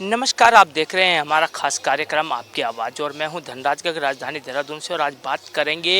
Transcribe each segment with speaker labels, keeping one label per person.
Speaker 1: नमस्कार, आप देख रहे हैं हमारा खास कार्यक्रम आपकी आवाज़ और मैं हूं धनराज की राजधानी देहरादून से। और आज बात करेंगे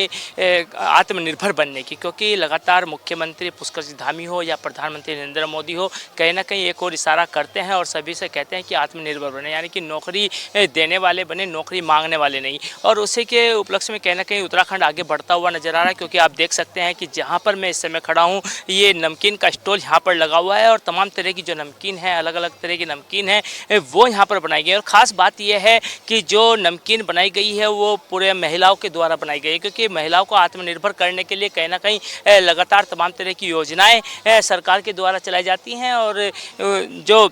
Speaker 1: आत्मनिर्भर बनने की, क्योंकि लगातार मुख्यमंत्री पुष्कर सिंह धामी हो या प्रधानमंत्री नरेंद्र मोदी हो, कहीं ना कहीं एक और इशारा करते हैं और सभी से कहते हैं कि आत्मनिर्भर बने, यानी कि नौकरी देने वाले बने, नौकरी मांगने वाले नहीं। और उसी के उपलक्ष्य में कहीं ना कहीं उत्तराखंड आगे बढ़ता हुआ नजर आ रहा है, क्योंकि आप देख सकते हैं कि जहाँ पर मैं इस समय खड़ा हूँ, ये नमकीन का स्टॉल यहाँ पर लगा हुआ है और तमाम तरह की जो नमकीन है, अलग अलग तरह की नमकीन है, वो यहाँ पर बनाई गई है। और ख़ास बात यह है कि जो नमकीन बनाई गई है वो पूरे महिलाओं के द्वारा बनाई गई है, क्योंकि महिलाओं को आत्मनिर्भर करने के लिए कहीं ना कहीं लगातार तमाम तरह की योजनाएं सरकार के द्वारा चलाई जाती हैं। और जो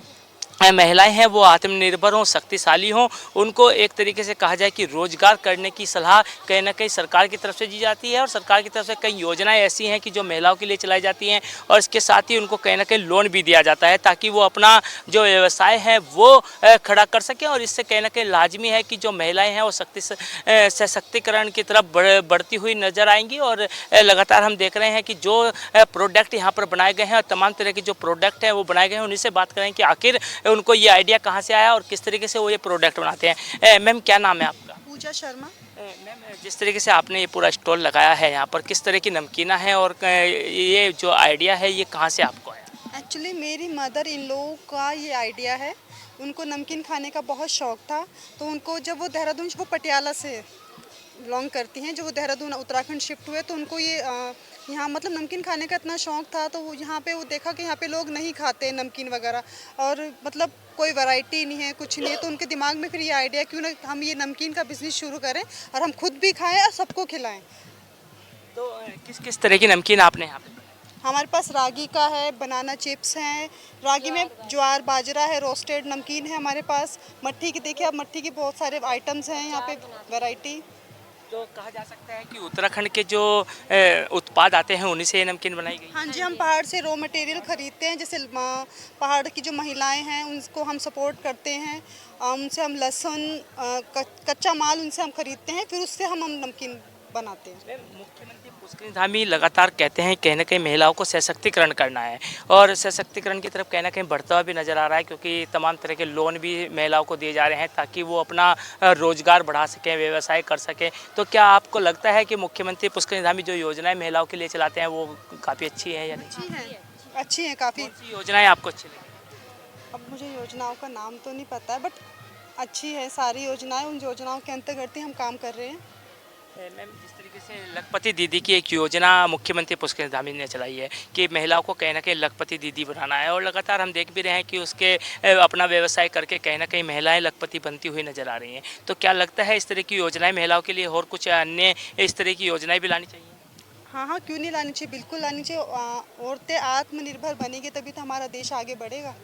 Speaker 1: महिलाएं हैं वो आत्मनिर्भर हों, शक्तिशाली हों, उनको एक तरीके से कहा जाए कि रोजगार करने की सलाह कहीं ना कहीं सरकार की तरफ से दी जाती है। और सरकार की तरफ से कई योजनाएं ऐसी हैं कि जो महिलाओं के लिए चलाई जाती हैं और इसके साथ ही उनको कहीं ना कहीं लोन भी दिया जाता है, ताकि वो अपना जो व्यवसाय है वो खड़ा कर सकें। और इससे कहीं ना कहीं लाजमी है कि जो महिलाएँ हैं वो सशक्तिकरण की तरफ बढ़ती हुई नज़र आएंगी। और लगातार हम देख रहे हैं कि जो प्रोडक्ट यहाँ पर बनाए गए हैं और तमाम तरह के जो प्रोडक्ट हैं वो बनाए गए हैं, उन्हीं से बात करें कि आखिर उनको ये आइडिया कहाँ से आया और किस तरीके से वो ये प्रोडक्ट बनाते हैं। मैम, क्या नाम है आपका?
Speaker 2: पूजा शर्मा।
Speaker 1: मैम, जिस तरीके से आपने ये पूरा स्टॉल लगाया है यहाँ पर, किस तरह की नमकीना है और ये जो आइडिया है ये कहाँ से आपको आया?
Speaker 2: एक्चुअली मेरी मदर इन लोगों का ये आइडिया है, उनको नमकीन खाने का बहुत शौक़ था। तो उनको जब वो देहरादून, वो पटियाला से बिलोंग करती हैं, जो वो देहरादून उत्तराखंड शिफ्ट हुए, तो उनको ये यहाँ मतलब नमकीन खाने का इतना शौक़ था। तो यहाँ पे वो देखा कि यहाँ पे लोग नहीं खाते नमकीन वगैरह, और मतलब कोई वैरायटी नहीं है, कुछ नहीं है। तो उनके दिमाग में फिर ये आइडिया, क्यों ना हम ये नमकीन का बिज़नेस शुरू करें और हम खुद भी खाएं और सबको खिलाएं।
Speaker 1: तो किस किस तरह की नमकीन आपने यहाँ पे?
Speaker 2: हमारे पास रागी का है, बनाना चिप्स हैं, रागी में ज्वार बाजरा है, रोस्टेड नमकीन है हमारे पास। मट्ठी की देखिए आप, मट्ठी की बहुत सारे आइटम्स हैं यहाँ पे, वैरायटी।
Speaker 1: तो कहा जा सकता है कि उत्तराखंड के जो उत्पाद आते हैं उन्हीं से ये नमकीन बनाई गई?
Speaker 2: हाँ जी, हम पहाड़ से रॉ मटेरियल ख़रीदते हैं। जैसे पहाड़ की जो महिलाएं हैं उनको हम सपोर्ट करते हैं, उनसे हम लहसुन कच्चा माल उनसे हम ख़रीदते हैं, फिर उससे हम नमकीन बनाते हैं।
Speaker 1: मुख्यमंत्री पुष्कर सिंह धामी लगातार कहते हैं कहीं ना कहीं महिलाओं को सशक्तिकरण करना है, और सशक्तिकरण की तरफ कहीं ना कहीं बढ़ता हुआ भी नज़र आ रहा है, क्योंकि तमाम तरह के लोन भी महिलाओं को दिए जा रहे हैं ताकि वो अपना रोजगार बढ़ा सकें, व्यवसाय कर सकें। तो क्या आपको लगता है कि मुख्यमंत्री पुष्कर सिंह धामी जो योजनाएं महिलाओं के लिए चलाते हैं वो काफ़ी अच्छी है या नहीं?
Speaker 2: अच्छी हैं काफ़ी।
Speaker 1: योजनाएँ आपको अच्छी लगी?
Speaker 2: अब मुझे योजनाओं का नाम तो नहीं पता है, बट अच्छी है सारी योजनाएं। उन योजनाओं के अंतर्गत ही हम काम कर रहे हैं।
Speaker 1: मैम, जिस तरीके से लखपति दीदी की एक योजना मुख्यमंत्री पुष्कर सिंह धामी ने चलाई है कि महिलाओं को कहीं ना कहीं लखपति दीदी बनाना है, और लगातार हम देख भी रहे हैं कि उसके अपना व्यवसाय करके कहीं ना कहीं महिलाएं लखपति बनती हुई नजर आ रही हैं। तो क्या लगता है इस तरह की योजनाएं महिलाओं के लिए और कुछ अन्य इस तरह की योजनाएं भी लानी चाहिए?
Speaker 2: हाँ हाँ, क्यों नहीं लानी चाहिए, बिल्कुल लानी चाहिए। औरतें आत्मनिर्भर बनेगी तभी तो हमारा देश आगे बढ़ेगा।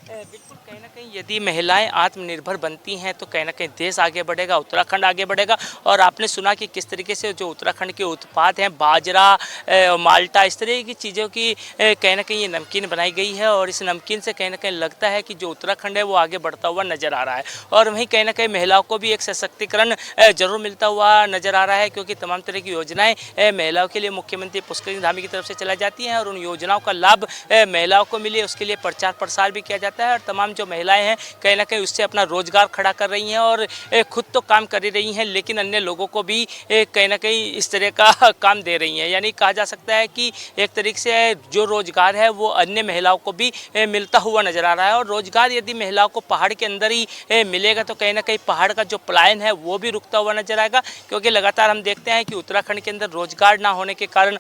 Speaker 1: बिल्कुल, कहीं ना कहीं यदि महिलाएं आत्मनिर्भर बनती हैं तो कहीं ना कहीं देश आगे बढ़ेगा, उत्तराखंड आगे बढ़ेगा। और आपने सुना कि किस तरीके से जो उत्तराखंड के उत्पाद हैं, बाजरा, माल्टा, इस तरह की चीज़ों की कहीं ना कहीं ये नमकीन बनाई गई है। और इस नमकीन से कहीं ना कहीं लगता है कि जो उत्तराखंड है वो आगे बढ़ता हुआ नज़र आ रहा है। और वहीं कहीं ना कहीं महिलाओं को भी एक सशक्तिकरण जरूर मिलता हुआ नज़र आ रहा है, क्योंकि तमाम तरह की योजनाएँ महिलाओं के लिए मुख्यमंत्री पुष्कर सिंह धामी की तरफ से चलाई जाती हैं, और उन योजनाओं का लाभ महिलाओं को मिले उसके लिए प्रचार प्रसार भी किया जाता है। और तमाम जो महिलाएं हैं कहीं ना कहीं उससे अपना रोजगार खड़ा कर रही हैं और खुद तो काम कर ही रही हैं, लेकिन अन्य लोगों को भी कहीं ना कहीं इस तरह का काम दे रही हैं। यानी कहा जा सकता है कि एक तरीके से जो रोजगार है वो अन्य महिलाओं को भी मिलता हुआ नज़र आ रहा है। और रोजगार यदि महिलाओं को पहाड़ के अंदर ही मिलेगा तो कहीं ना कहीं पहाड़ का जो पलायन है वो भी रुकता हुआ नजर आएगा, क्योंकि लगातार हम देखते हैं कि उत्तराखंड के अंदर रोजगार ना होने के कारण,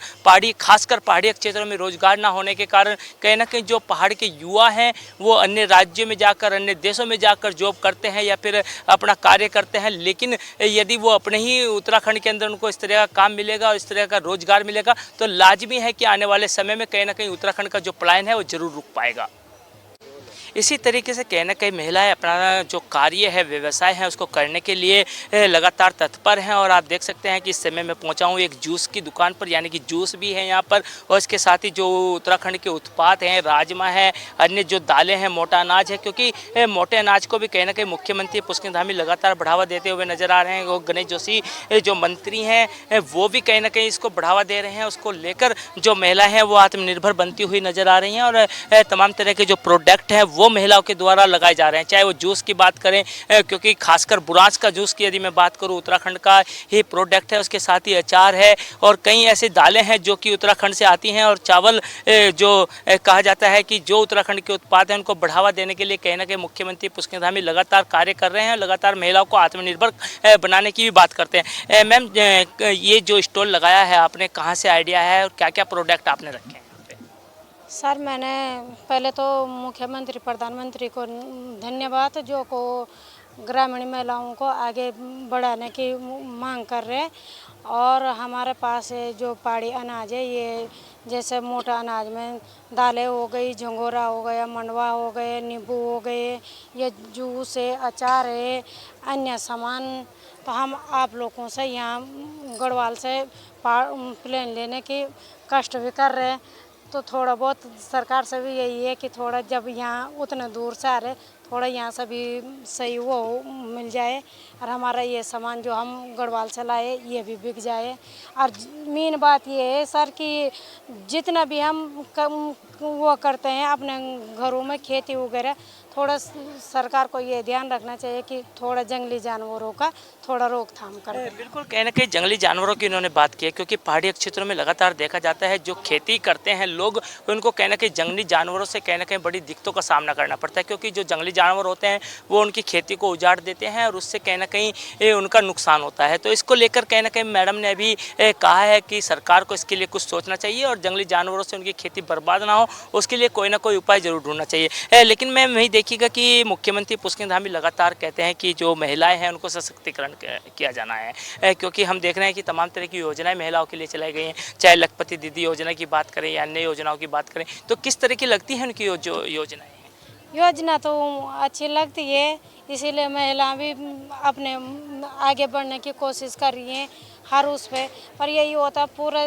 Speaker 1: खासकर पहाड़ी क्षेत्रों में रोजगार ना होने के कारण कहीं ना कहीं जो पहाड़ के युवा हैं वो अन्य राज्यों में जाकर, अन्य देशों में जाकर जॉब करते हैं या फिर अपना कार्य करते हैं। लेकिन यदि वो अपने ही उत्तराखंड के अंदर उनको इस तरह का काम मिलेगा और इस तरह का रोजगार मिलेगा तो लाजमी है कि आने वाले समय में कहीं ना कहीं उत्तराखंड का जो पलायन है वो जरूर रुक पाएगा। इसी तरीके से कहीं ना कहीं महिलाएं अपना जो कार्य है, व्यवसाय है, उसको करने के लिए लगातार तत्पर हैं। और आप देख सकते हैं कि इस समय मैं पहुंचा हूं एक जूस की दुकान पर, यानी कि जूस भी है यहाँ पर, और इसके साथ ही जो उत्तराखंड के उत्पाद हैं, राजमा है, अन्य जो दालें हैं, मोटा अनाज है, क्योंकि मोटे अनाज को भी कहीं ना कहीं मुख्यमंत्री पुष्कर सिंह धामी लगातार बढ़ावा देते हुए नजर आ रहे हैं। वो गणेश जोशी जो मंत्री हैं वो भी कहीं ना कहीं इसको बढ़ावा दे रहे हैं। उसको लेकर जो महिलाएँ हैं वो आत्मनिर्भर बनती हुई नजर आ रही हैं, और तमाम तरह के जो प्रोडक्ट हैं वो वो महिलाओं के द्वारा लगाए जा रहे हैं। चाहे वो जूस की बात करें, क्योंकि खासकर बुरांस का जूस की यदि मैं बात करूँ, उत्तराखंड का ही प्रोडक्ट है, उसके साथ ही अचार है और कई ऐसी दालें हैं जो कि उत्तराखंड से आती हैं, और चावल जो कहा जाता है कि जो उत्तराखंड के उत्पाद हैं उनको बढ़ावा देने के लिए कहीं ना कहीं मुख्यमंत्री पुष्कर धामी लगातार कार्य कर रहे हैं, लगातार महिलाओं को आत्मनिर्भर बनाने की भी बात करते हैं। मैम, ये जो स्टॉल लगाया है आपने, कहाँ से आइडिया है और क्या क्या प्रोडक्ट आपने रखे हैं यहाँ पे?
Speaker 3: सर, मैंने पहले तो मुख्यमंत्री प्रधानमंत्री को धन्यवाद, जो को ग्रामीण महिलाओं को आगे बढ़ाने की मांग कर रहे हैं। और हमारे पास जो पहाड़ी अनाज है, ये जैसे मोटा अनाज में दालें हो गई, झंगोरा हो गया, मंडवा हो गए, नींबू हो गए, ये जूस है, अचार है, अन्य सामान। तो हम आप लोगों से यहाँ गढ़वाल से प्लेन लेने की कष्ट भी कर रहे हैं। तो थोड़ा बहुत सरकार से भी यही है कि थोड़ा जब यहाँ उतने दूर से आ रहे, थोड़ा यहाँ से भी सही वो मिल जाए और हमारा ये सामान जो हम गढ़वाल से लाए ये भी बिक जाए। और मेन बात ये है सर कि जितना भी हम वो करते हैं अपने घरों में खेती वगैरह, थोड़ा सरकार को ये ध्यान रखना चाहिए कि थोड़ा जंगली जानवरों का थोड़ा रोकथाम करें।
Speaker 1: बिल्कुल, कहीं ना कहीं जंगली जानवरों की इन्होंने बात की है, क्योंकि पहाड़ी क्षेत्रों में लगातार देखा जाता है जो खेती करते हैं लोग, उनको कहीं ना कहीं जंगली जानवरों से कहीं ना कहीं बड़ी दिक्कतों का सामना करना पड़ता है, क्योंकि जो जंगली जानवर होते हैं वो उनकी खेती को उजाड़ देते हैं और उससे कहीं ना कहीं उनका नुकसान होता है। तो इसको लेकर कहीं ना कहीं मैडम ने अभी कहा है कि सरकार को इसके लिए कुछ सोचना चाहिए और जंगली जानवरों से उनकी खेती बर्बाद ना हो, उसके लिए कोई ना कोई उपाय जरूर ढूंढना चाहिए। लेकिन मैं वही देखिएगा कि मुख्यमंत्री पुष्कर धामी लगातार कहते हैं कि जो महिलाएं हैं उनको सशक्तिकरण किया जाना है, क्योंकि हम देख रहे हैं कि तमाम तरह की योजनाएं महिलाओं के लिए चलाई गई हैं, चाहे लखपति दीदी योजना की बात करें या अन्य योजनाओं की बात करें। तो किस तरह की लगती है उनकी जो योजनाएं?
Speaker 3: योजना तो अच्छी लगती है, इसीलिए महिला भी अपने आगे बढ़ने की कोशिश कर रही हैं हर उस पर यही होता पूरा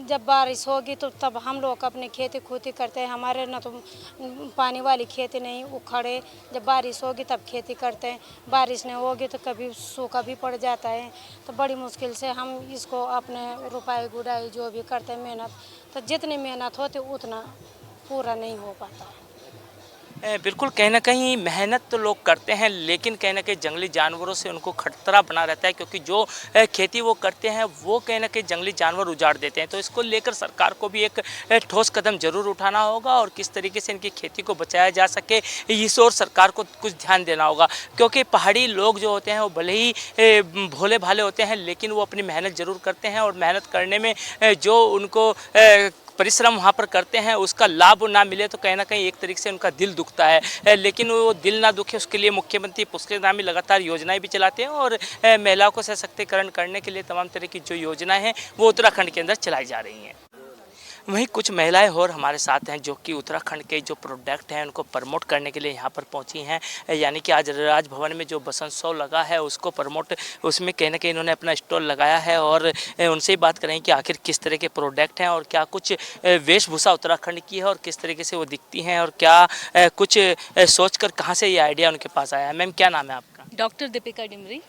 Speaker 3: जब बारिश होगी तो तब हम लोग अपनी खेती खुदी करते हैं। हमारे ना तो पानी वाली खेती नहीं, उखड़े जब बारिश होगी तब खेती करते हैं, बारिश नहीं होगी तो कभी सूखा भी पड़ जाता है। तो बड़ी मुश्किल से हम इसको अपने रुपाई गुड़ाई जो भी करते हैं मेहनत, तो जितनी मेहनत होती उतना पूरा नहीं हो पाता।
Speaker 1: बिल्कुल, कहीं ना कहीं मेहनत तो लोग करते हैं, लेकिन कहीं ना कहीं जंगली जानवरों से उनको खतरा बना रहता है, क्योंकि जो खेती वो करते हैं वो कहीं ना कहीं जंगली जानवर उजाड़ देते हैं। तो इसको लेकर सरकार को भी एक ठोस कदम जरूर उठाना होगा और किस तरीके से इनकी खेती को बचाया जा सके, इस ओर सरकार को कुछ ध्यान देना होगा। क्योंकि पहाड़ी लोग जो होते हैं वो भले ही भोले भाले होते हैं, लेकिन वो अपनी मेहनत ज़रूर करते हैं और मेहनत करने में जो उनको परिश्रम वहाँ पर करते हैं उसका लाभ ना मिले तो कहीं ना कहीं एक तरीके से उनका दिल दुखता है। लेकिन वो दिल ना दुखे उसके लिए मुख्यमंत्री पुष्कर धामी लगातार योजनाएं भी चलाते हैं और महिलाओं को सशक्तिकरण करने के लिए तमाम तरह की जो योजनाएं हैं वो उत्तराखंड के अंदर चलाई जा रही हैं। वहीं कुछ महिलाएं और हमारे साथ हैं जो कि उत्तराखंड के जो प्रोडक्ट हैं उनको प्रमोट करने के लिए यहाँ पर पहुँची हैं। यानी कि आज राजभवन में जो बसंत लगा है उसको प्रमोट, उसमें कहीं ना कहीं इन्होंने अपना स्टॉल लगाया है और उनसे ही बात करें कि आखिर किस तरह के प्रोडक्ट हैं और क्या कुछ वेशभूषा उत्तराखंड की है और किस तरीके से वो दिखती हैं और क्या कुछ सोच कर कहाँ से ये आइडिया उनके पास आया है। मैम, क्या नाम है आपका?
Speaker 4: डॉक्टर दीपिका डिमरी।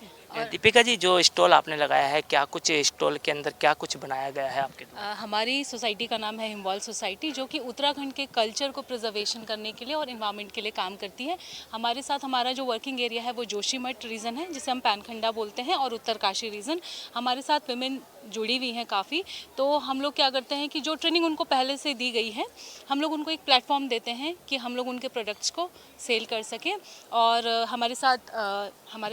Speaker 1: दीपिका जी, जो स्टॉल आपने लगाया है, क्या कुछ स्टॉल के अंदर क्या कुछ बनाया गया है आपके?
Speaker 4: हमारी सोसाइटी का नाम है हिमवाल सोसाइटी, जो कि उत्तराखंड के कल्चर को प्रिजर्वेशन करने के लिए और इन्वायरमेंट के लिए काम करती है। हमारे साथ हमारा जो वर्किंग एरिया है वो जोशीमठ रीजन है, जिसे हम पैनखंडा बोलते हैं, और उत्तरकाशी रीजन। हमारे साथ विमेन जुड़ी हुई हैं काफ़ी। तो हम लोग क्या करते हैं कि जो ट्रेनिंग उनको पहले से दी गई है, हम लोग उनको एक प्लेटफॉर्म देते हैं कि हम लोग उनके प्रोडक्ट्स को सेल कर सकें। और हमारे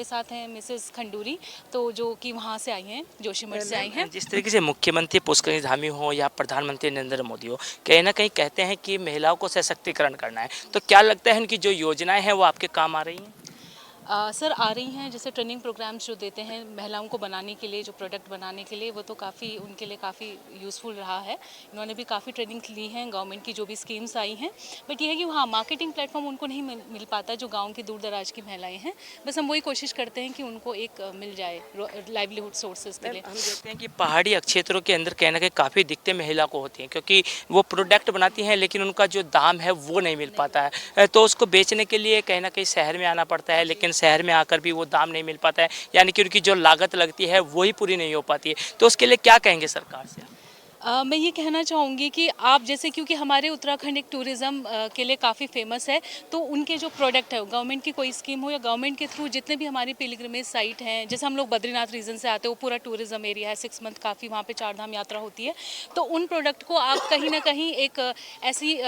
Speaker 4: साथ हैं मिसेस खंडूरी, तो जो कि वहाँ से आई हैं, जोशीमठ से आई हैं।
Speaker 1: जिस तरीके से मुख्यमंत्री पुष्कर धामी हो या प्रधानमंत्री नरेंद्र मोदी हो, कहीं ना कहीं कहते हैं कि महिलाओं को सशक्तिकरण करना है, तो क्या लगता है इनकी जो योजनाएं हैं वो आपके काम आ रही हैं?
Speaker 4: सर, आ रही हैं। जैसे ट्रेनिंग प्रोग्राम्स जो देते हैं महिलाओं को बनाने के लिए, जो प्रोडक्ट बनाने के लिए, वो तो काफ़ी उनके लिए काफ़ी यूज़फुल रहा है। इन्होंने भी काफ़ी ट्रेनिंग ली हैं, गवर्नमेंट की जो भी स्कीम्स आई हैं। बट ये है कि वहाँ मार्केटिंग प्लेटफॉर्म उनको नहीं मिल पाता, जो गाँव की दूर दराज की महिलाएँ हैं। बस हम वही कोशिश करते हैं कि उनको एक मिल जाए लाइवलीहुड सोर्सेज के लिए।
Speaker 1: हम देखते हैं कि पहाड़ी क्षेत्रों के अंदर कहीं ना कहीं काफ़ी दिक्कतें महिला को होती हैं, क्योंकि वो प्रोडक्ट बनाती हैं लेकिन उनका जो दाम है वो नहीं मिल पाता है। तो उसको बेचने के लिए कहीं ना कहीं शहर में आना पड़ता है, लेकिन शहर में आकर भी वो दाम नहीं मिल पाता है, यानी कि उनकी जो लागत लगती है वही पूरी नहीं हो पाती है। तो उसके लिए क्या कहेंगे सरकार से?
Speaker 4: मैं ये कहना चाहूँगी कि आप जैसे, क्योंकि हमारे उत्तराखंड एक टूरिज़्म के लिए काफ़ी फेमस है, तो उनके जो प्रोडक्ट है, गवर्नमेंट की कोई स्कीम हो या गवर्नमेंट के थ्रू जितने भी हमारी पिलग्रिमेज साइट हैं, जैसे हम लोग बद्रीनाथ रीजन से आते हैं, वो पूरा टूरिज़्म एरिया है, 6 मंथ काफ़ी वहाँ पे 4 धाम यात्रा होती है, तो उन प्रोडक्ट को आप कहीं ना कहीं एक ऐसी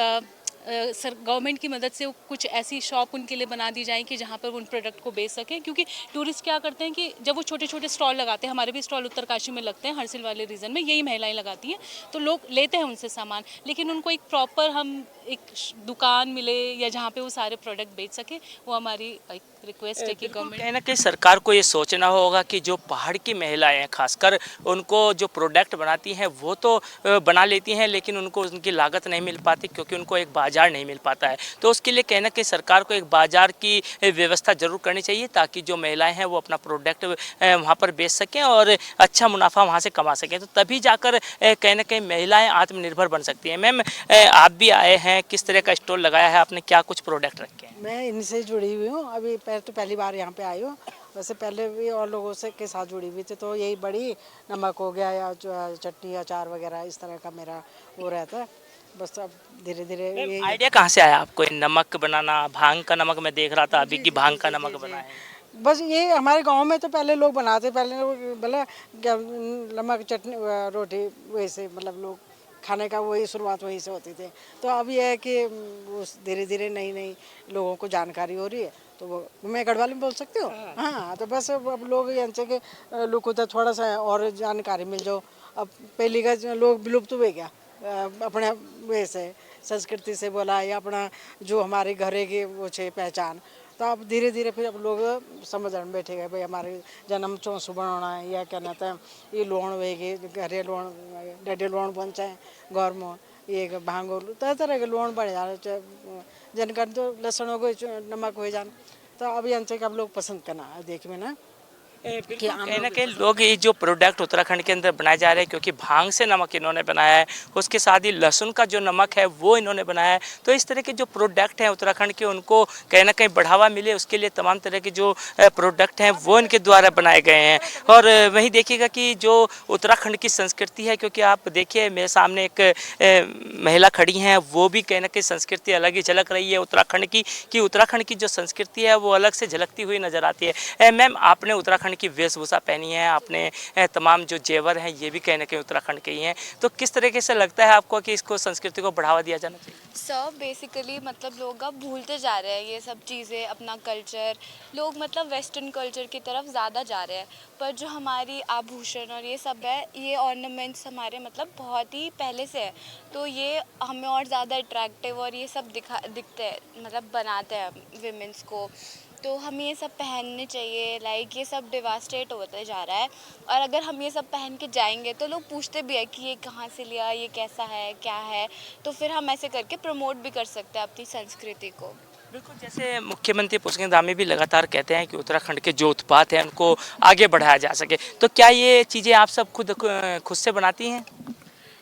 Speaker 4: सर गवर्नमेंट की मदद से कुछ ऐसी शॉप उनके लिए बना दी जाए कि जहाँ पर वो उन प्रोडक्ट को बेच सकें, क्योंकि टूरिस्ट क्या करते हैं कि जब वो छोटे छोटे स्टॉल लगाते हैं, हमारे भी स्टॉल उत्तरकाशी में लगते हैं, हरसिल वाले रीजन में यही महिलाएं लगाती हैं, तो लोग लेते हैं उनसे सामान, लेकिन उनको एक प्रॉपर हम एक दुकान मिले या जहाँ पे वो सारे प्रोडक्ट बेच सके, वो हमारी एक रिक्वेस्ट है कि गवर्नमेंट
Speaker 1: कहीं ना कहीं सरकार को ये सोचना होगा कि जो पहाड़ की महिलाएं हैं खासकर, उनको जो प्रोडक्ट बनाती हैं वो तो बना लेती हैं, लेकिन उनको उनकी लागत नहीं मिल पाती क्योंकि उनको एक बाजार नहीं मिल पाता है। तो उसके लिए कहीं ना कहीं सरकार को एक बाजार की व्यवस्था जरूर करनी चाहिए ताकि जो महिलाएं हैं वो अपना प्रोडक्ट वहाँ पर बेच सकें और अच्छा मुनाफा वहाँ से कमा सकें, तो तभी जाकर कहीं ना कहीं महिलाएं आत्मनिर्भर बन सकती हैं। मैम, आप भी आए हैं, किस तरह का स्टॉल लगाया है आपने, क्या कुछ प्रोडक्ट रखे हैं?
Speaker 5: मैं इनसे जुड़ी हुई हूँ, अभी पहली बार यहाँ पे आई हूँ। वैसे पहले भी और लोगों से के साथ जुड़ी हुई थी, तो यही बड़ी नमक हो गया या चटनी अचार वगैरह इस तरह का मेरा वो रहता है। बस अब धीरे धीरे ये
Speaker 1: आइडिया कहाँ से आया आपको ये नमक बनाना? भांग का नमक मैं देख रहा था अभी कि भांग का नमक बना है।
Speaker 5: बस ये हमारे गांव में तो पहले लोग बनाते, पहले बोला क्या नमक चटनी रोटी वैसे, मतलब लोग खाने का वही शुरुआत वहीं से होती थी। तो अब ये है कि धीरे धीरे नई नई लोगों को जानकारी हो रही है, तो वो मैं गढ़वाली में बोल सकती हूँ। हाँ, तो बस अब लोग यहाँ के लोग को तो थोड़ा सा और जानकारी मिल जाओ। अब पहले का लोग विलुप्त हुए क्या अपने वैसे संस्कृति से बोला, या अपना जो हमारे घरे की वो छे पहचान, तो अब धीरे धीरे फिर अब लोग समझ बैठे गए भाई हमारे जन्म चौसू बनाना है, या क्या कहते हैं ये लोण वेगे घरे लोण डडे लोण बन चाहे घर में ये भांगो तरह तरह के लोण बढ़ जा रहे, जनकर तो लहसुन हो गए नमक हो जान, तो अब यहाँ से अब लोग पसंद करना देख में ना
Speaker 1: कि कहीं ना कहीं लोग ये जो प्रोडक्ट उत्तराखंड के अंदर बनाए जा रहे हैं, क्योंकि भांग से नमक इन्होंने बनाया है, उसके साथ ही लहसुन का जो नमक है वो इन्होंने बनाया है, तो इस तरह के जो प्रोडक्ट हैं उत्तराखंड के उनको कहीं ना कहीं बढ़ावा मिले, उसके लिए तमाम तरह के जो प्रोडक्ट हैं वो इनके द्वारा बनाए गए हैं। और वहीं देखिएगा कि जो उत्तराखंड की संस्कृति है, क्योंकि आप देखिए मेरे सामने एक महिला खड़ी हैं, वो भी कहीं ना कहीं संस्कृति अलग ही झलक रही है उत्तराखंड की, कि उत्तराखंड की जो संस्कृति है वो अलग से झलकती हुई नजर आती है। मैम, आपने उत्तराखंड की वेशभूषा पहनी है, आपने तमाम जो जेवर हैं ये भी कहीं ना कहीं उत्तराखंड के ही हैं, तो किस तरीके से लगता है आपको कि इसको संस्कृति को बढ़ावा दिया जाना चाहिए?
Speaker 6: सब बेसिकली मतलब लोग अब भूलते जा रहे हैं ये सब चीज़ें, अपना कल्चर, लोग मतलब वेस्टर्न कल्चर की तरफ ज़्यादा जा रहे हैं, पर जो हमारी आभूषण और ये सब है, ये ऑर्नामेंट्स हमारे मतलब बहुत ही पहले से है, तो ये हमें और ज़्यादा अट्रैक्टिव और ये सब दिखते हैं, मतलब बनाते हैं विमेंस को, तो हमें ये सब पहनने चाहिए। लाइक ये सब डिवास्टेट होते जा रहा है, और अगर हम ये सब पहन के जाएंगे तो लोग पूछते भी है कि ये कहाँ से लिया, ये कैसा है, क्या है, तो फिर हम ऐसे करके प्रमोट भी कर सकते हैं अपनी संस्कृति को।
Speaker 1: बिल्कुल, जैसे मुख्यमंत्री पुष्कर धामी भी लगातार कहते हैं कि उत्तराखंड के जो उत्पाद हैं उनको आगे बढ़ाया जा सके, तो क्या ये चीज़ें आप सब खुद से बनाती हैं?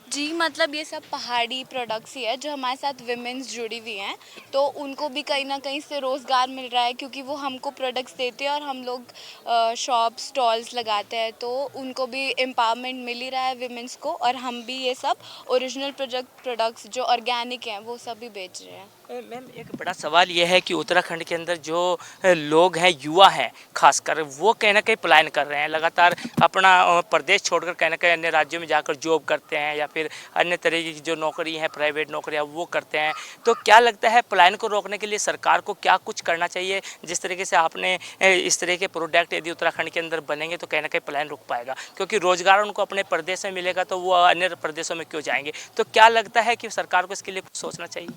Speaker 6: जी, मतलब ये सब पहाड़ी प्रोडक्ट्स ही है, जो हमारे साथ विमेंस जुड़ी हुई हैं, तो उनको भी कहीं ना कहीं से रोज़गार मिल रहा है, क्योंकि वो हमको प्रोडक्ट्स देते हैं और हम लोग शॉप स्टॉल्स लगाते हैं, तो उनको भी एम्पावरमेंट मिल ही रहा है विमेंस को, और हम भी ये सब ओरिजिनल प्रोडक्ट्स जो ऑर्गेनिक हैं वो सब भी बेच रहे हैं।
Speaker 1: मैम, एक बड़ा सवाल यह है कि उत्तराखंड के अंदर जो लोग हैं, युवा हैं खासकर, वो कहीं ना कहीं पलायन कर रहे हैं, लगातार अपना प्रदेश छोड़कर कहीं ना कहीं अन्य राज्यों में जाकर जॉब करते हैं या फिर अन्य तरह की जो नौकरी हैं, प्राइवेट नौकरियां वो करते हैं, तो क्या लगता है पलायन को रोकने के लिए सरकार को क्या कुछ करना चाहिए? जिस तरीके से आपने इस तरह के प्रोडक्ट यदि उत्तराखंड के अंदर बनेंगे तो कहीं ना कहीं पलायन रुक पाएगा, क्योंकि रोजगार उनको अपने प्रदेश में मिलेगा तो वो अन्य प्रदेशों में क्यों जाएंगे? तो क्या लगता है कि सरकार को इसके लिए कुछ सोचना चाहिए?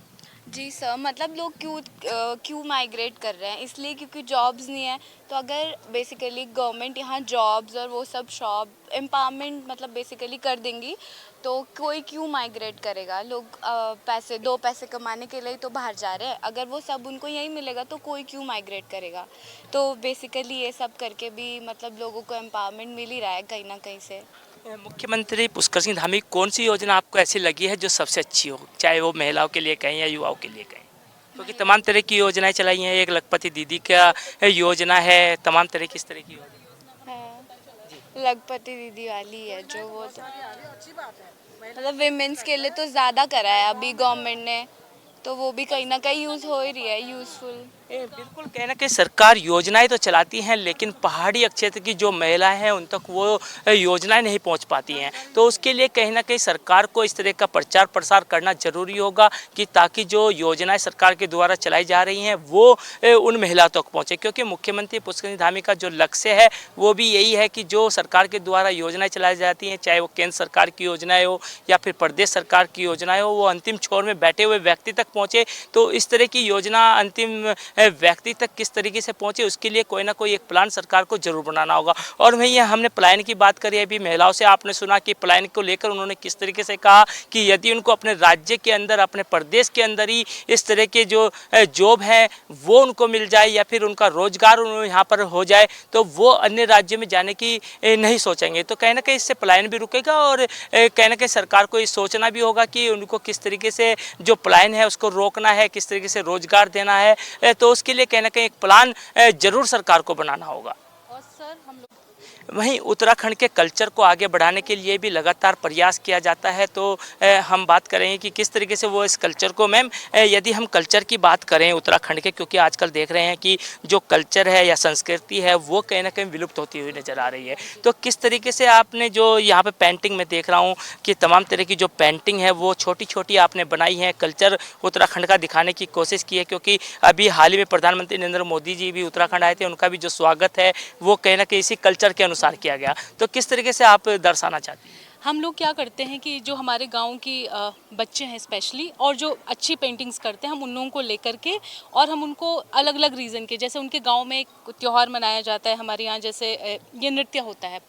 Speaker 6: जी सर, मतलब लोग क्यों माइग्रेट कर रहे हैं, इसलिए क्योंकि जॉब्स नहीं है, तो अगर बेसिकली गवर्नमेंट यहाँ जॉब्स और वो सब शॉप एम्पावरमेंट मतलब बेसिकली कर देंगी, तो कोई क्यों माइग्रेट करेगा। लोग दो पैसे कमाने के लिए तो बाहर जा रहे हैं, अगर वो सब उनको यहीं मिलेगा तो कोई क्यों माइग्रेट करेगा। तो बेसिकली ये सब करके भी मतलब लोगों को एम्पावरमेंट मिल ही रहा है कहीं ना कहीं से।
Speaker 1: मुख्यमंत्री पुष्कर सिंह धामी कौन सी योजना आपको ऐसी लगी है जो सबसे अच्छी हो, चाहे वो महिलाओं के लिए कहें या युवाओं के लिए कहें? क्योंकि तमाम तरह की योजनाएं चलाई हैं, एक लखपति दीदी का योजना है, तमाम तरह की इस तरह की योजना
Speaker 6: है लखपति दीदी वाली है जो, वो तो
Speaker 5: अच्छी बात है,
Speaker 6: मतलब विमेंस के लिए तो ज़्यादा करा है अभी गवर्नमेंट ने, तो वो भी कहीं ना कहीं यूज़ हो ही रही है, यूज़फुल।
Speaker 1: बिल्कुल कहीं ना कहीं सरकार योजनाएं तो चलाती हैं, लेकिन पहाड़ी क्षेत्र की जो महिलाएं हैं उन तक वो योजनाएं नहीं पहुंच पाती हैं। तो उसके लिए कहीं ना कहीं सरकार को इस तरह का प्रचार प्रसार करना जरूरी होगा कि ताकि जो योजनाएं सरकार के द्वारा चलाई जा रही हैं वो उन महिलाओं तक पहुंचे, क्योंकि मुख्यमंत्री पुष्कर धामी का जो लक्ष्य है वो भी यही है कि जो सरकार के द्वारा योजनाएं चलाई जाती हैं, चाहे वो केंद्र सरकार की योजनाएं हो या फिर प्रदेश सरकार की योजनाएं हो, वो अंतिम छोर में बैठे हुए व्यक्ति तक पहुंचे। तो इस तरह की योजना अंतिम व्यक्ति तक किस तरीके से पहुंचे, उसके लिए कोई ना कोई एक प्लान सरकार को जरूर बनाना होगा। और वहीं हमने पलायन की बात करी, अभी महिलाओं से आपने सुना कि पलायन को लेकर उन्होंने किस तरीके से कहा कि यदि उनको अपने राज्य के अंदर, अपने प्रदेश के अंदर ही इस तरह के जो जॉब है वो उनको मिल जाए या फिर उनका रोजगार यहाँ पर हो जाए, तो वो अन्य राज्यों में जाने की नहीं सोचेंगे। तो कहीं ना कहीं इससे पलायन भी रुकेगा और कहीं ना कहीं सरकार को ये सोचना भी होगा कि उनको किस तरीके से जो पलायन है उसको रोकना है, किस तरीके से रोजगार देना है। तो उसके लिए कहीं ना कहीं एक प्लान जरूर सरकार को बनाना होगा।
Speaker 4: और सर हम लोग
Speaker 1: वहीं उत्तराखंड के कल्चर को आगे बढ़ाने के लिए भी लगातार प्रयास किया जाता है। तो हम बात करेंगे कि किस तरीके से वो इस कल्चर को, मैम यदि हम कल्चर की बात करें उत्तराखंड के, क्योंकि आजकल देख रहे हैं कि जो कल्चर है या संस्कृति है वो कहीं ना कहीं विलुप्त होती हुई नज़र आ रही है, तो किस तरीके से आपने जो यहाँ पे पेंटिंग में देख रहा हूँ कि तमाम तरह की जो पेंटिंग है वो छोटी छोटी आपने बनाई है, कल्चर उत्तराखंड का दिखाने की कोशिश की है, क्योंकि अभी हाल ही में प्रधानमंत्री नरेंद्र मोदी जी भी उत्तराखंड आए थे, उनका भी जो स्वागत है वो कहीं ना कहीं इसी कल्चर के अनुसार किया गया। तो किस तरीके से आप दर्शाना चाहती हैं?
Speaker 4: हम लोग क्या करते हैं कि जो हमारे गांव की बच्चे हैं स्पेशली, और जो अच्छी पेंटिंग्स करते हैं, हम उन लोगों को लेकर के, और हम उनको अलग अलग रीज़न के, जैसे उनके गांव में एक त्यौहार मनाया जाता है हमारे यहाँ, जैसे ये नृत्य होता है,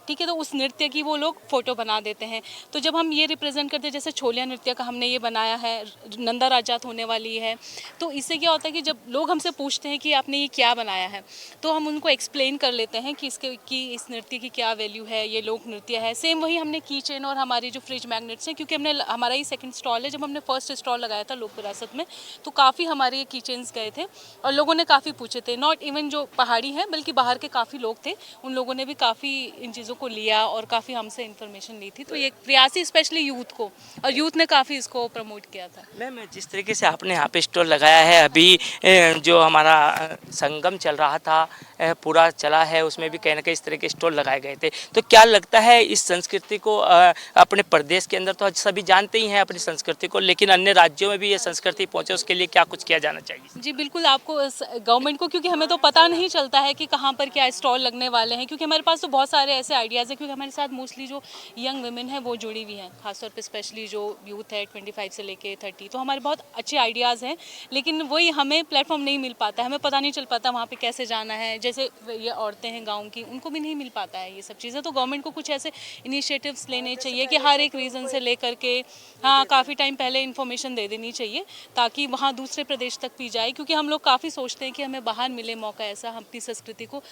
Speaker 4: ठीक है, तो उस नृत्य की वो लोग फ़ोटो बना देते हैं। तो जब हम ये रिप्रेजेंट करते हैं, जैसे छोलिया नृत्य का हमने ये बनाया है, नंदा राजात होने वाली है, तो इससे क्या होता है कि जब लोग हमसे पूछते हैं कि आपने ये क्या बनाया है, तो हम उनको एक्सप्लेन कर लेते हैं कि इस नृत्य की क्या वैल्यू है, ये लोक नृत्य है। सेम वही हमने की चेन और हमारी जो फ्रिज मैग्नेट्स हैं, क्योंकि हमारा ये सेकंड स्टॉल है, जब हमने फर्स्ट स्टॉल लगाया था लोक विरासत में, तो काफ़ी हमारे ये की चेन्स गए थे और लोगों ने काफ़ी पूछे थे, नॉट इवन जो पहाड़ी हैं बल्कि बाहर के काफ़ी लोग थे, उन लोगों ने भी काफ़ी इन चीज़ों को लिया और काफ़ी हमसे इन्फॉर्मेशन ली थी। तो ये प्रयास ही स्पेशली यूथ को, और यूथ ने काफ़ी इसको प्रमोट किया था।
Speaker 1: मैम जिस तरीके से आपने यहाँ पे स्टॉल लगाया है, अभी जो हमारा संगम चल रहा था, पूरा चला है, उसमें भी कहीं ना कहीं इस तरह के स्टॉल लगाए गए थे, तो क्या लगता है इस संस्कृति को अपने प्रदेश के अंदर तो सभी जानते ही हैं अपनी संस्कृति को, लेकिन अन्य राज्यों में भी ये संस्कृति पहुँचे, उसके लिए क्या कुछ किया जाना चाहिए?
Speaker 4: जी बिल्कुल, आपको गवर्नमेंट को, क्योंकि हमें तो पता नहीं चलता है कि कहाँ पर क्या स्टॉल लगने वाले हैं, क्योंकि हमारे पास तो बहुत सारे ऐसे आइडियाज़ हैं, क्योंकि हमारे साथ मोस्टली जो यंग वुमेन है वो जुड़ी हुई हैं, खासतौर पे स्पेशली जो यूथ है 25 से लेके 30, तो हमारे बहुत अच्छे आइडियाज़ हैं, लेकिन वही हमें प्लेटफॉर्म नहीं मिल पाता है, हमें पता नहीं चल पाता वहाँ पे कैसे जाना है। जैसे ये औरतें हैं गाँव की, उनको भी नहीं मिल पाता है ये सब चीज़ें, तो गवर्नमेंट को कुछ ऐसे इनिशिएटिव्स लेने चाहिए कि हर एक रीज़न से लेकर के, हाँ, काफ़ी टाइम पहले इन्फॉर्मेशन दे देनी चाहिए ताकि वहाँ दूसरे प्रदेश तक भी जाए, क्योंकि हम लोग काफ़ी सोचते हैं कि हमें बाहर मिले मौका ऐसा अपनी संस्कृति को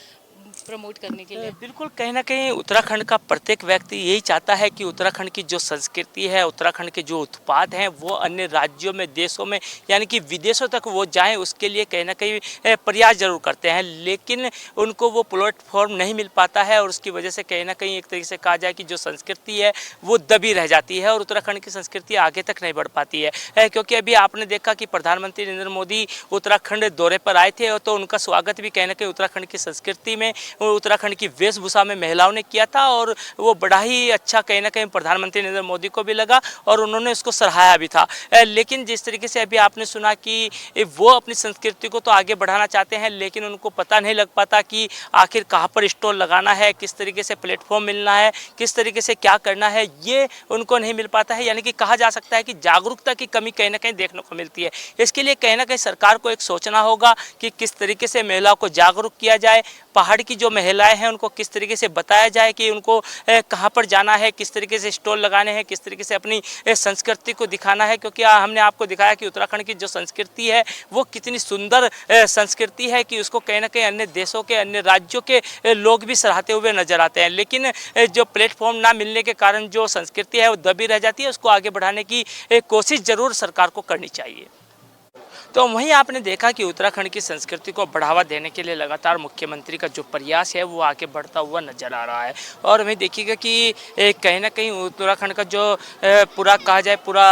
Speaker 4: प्रमोट करने के लिए।
Speaker 1: बिल्कुल कहीं ना कहीं उत्तराखंड का प्रत्येक व्यक्ति यही चाहता है कि उत्तराखंड की जो संस्कृति है, उत्तराखंड के जो उत्पाद हैं वो अन्य राज्यों में, देशों में, यानी कि विदेशों तक वो जाएं, उसके लिए कहीं ना कहीं प्रयास जरूर करते हैं, लेकिन उनको वो प्लेटफॉर्म नहीं मिल पाता है और उसकी वजह से कहीं ना कहीं एक तरीके से कहा जाए कि जो संस्कृति है वो दबी रह जाती है और उत्तराखंड की संस्कृति आगे तक नहीं बढ़ पाती है। क्योंकि अभी आपने देखा कि प्रधानमंत्री नरेंद्र मोदी उत्तराखंड दौरे पर आए थे, तो उनका स्वागत भी कहीं ना कहीं उत्तराखंड की संस्कृति में, उत्तराखंड की वेशभूषा में महिलाओं ने किया था और वो बड़ा ही अच्छा कहीं ना कहीं प्रधानमंत्री नरेंद्र मोदी को भी लगा और उन्होंने उसको सराहाया भी था। लेकिन जिस तरीके से अभी आपने सुना कि वो अपनी संस्कृति को तो आगे बढ़ाना चाहते हैं, लेकिन उनको पता नहीं लग पाता कि आखिर कहाँ पर स्टॉल लगाना है, किस तरीके से प्लेटफॉर्म मिलना है, किस तरीके से क्या करना है, ये उनको नहीं मिल पाता है। यानी कि कहा जा सकता है कि जागरूकता की कमी कहीं ना कहीं देखने को मिलती है। इसके लिए कहीं ना कहीं सरकार को एक सोचना होगा कि किस तरीके से महिलाओं को जागरूक किया जाए, पहाड़ की जो महिलाएं हैं उनको किस तरीके से बताया जाए कि उनको कहाँ पर जाना है, किस तरीके से स्टॉल लगाने हैं, किस तरीके से अपनी संस्कृति को दिखाना है। क्योंकि हमने आपको दिखाया कि उत्तराखंड की जो संस्कृति है वो कितनी सुंदर संस्कृति है कि उसको कहीं ना कहीं अन्य देशों के, अन्य राज्यों के लोग भी सराहते हुए नजर आते हैं। लेकिन जो प्लेटफॉर्म ना मिलने के कारण जो संस्कृति है वो दबी रह जाती है, उसको आगे बढ़ाने की कोशिश जरूर सरकार को करनी चाहिए। तो वहीं आपने देखा कि उत्तराखंड की संस्कृति को बढ़ावा देने के लिए लगातार मुख्यमंत्री का जो प्रयास है वो आगे बढ़ता हुआ नजर आ रहा है। और वहीं देखिएगा कि कहीं ना कहीं उत्तराखंड का जो पूरा कहा जाए पूरा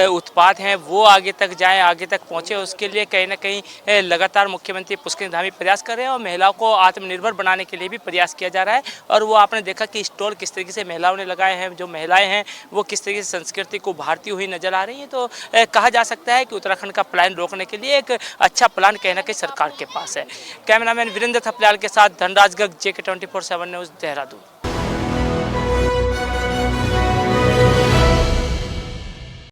Speaker 1: उत्पाद है वो आगे तक जाए, आगे तक पहुँचे, उसके लिए कहीं ना कहीं लगातार मुख्यमंत्री पुष्कर धामी प्रयास कर रहे हैं और महिलाओं को आत्मनिर्भर बनाने के लिए भी प्रयास किया जा रहा है। और वो आपने देखा कि स्टॉल किस तरीके से महिलाओं ने लगाए हैं, जो महिलाएं हैं वो किस तरीके से संस्कृति को उभारती हुई नजर आ रही हैं। तो कहा जा सकता है कि उत्तराखंड का प्लान रोकने के लिए एक अच्छा प्लान कहीं ना कहीं सरकार के पास है। कैमरामैन वीरेंद्र थपलियाल के साथ धनराज गर्ग, JK 24/7 न्यूज़, देहरादून।